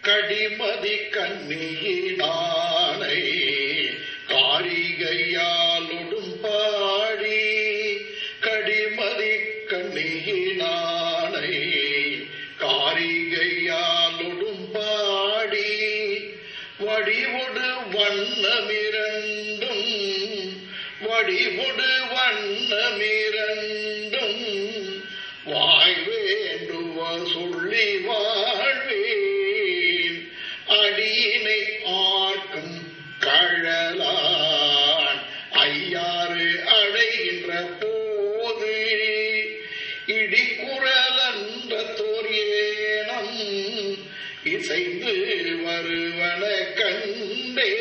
கடிமதி கண்ணியினானை காரிகையாலொடும் பாடி கடிமதி கண்ணியினானை காரிகையாலொடும் பாடி வடிவொடு வண்ணமிரண்டும் வடிவொடு வண்ணமிரண்டும் வாய் வேண்டுவ சொல்லி வாழ்வேன் அடியினை ஆட்டும் கழலான் ஐயாறு அடைகின்ற போது இடிக்குரலன்ற தோரியேனம் இசைந்து வருவன கண்டே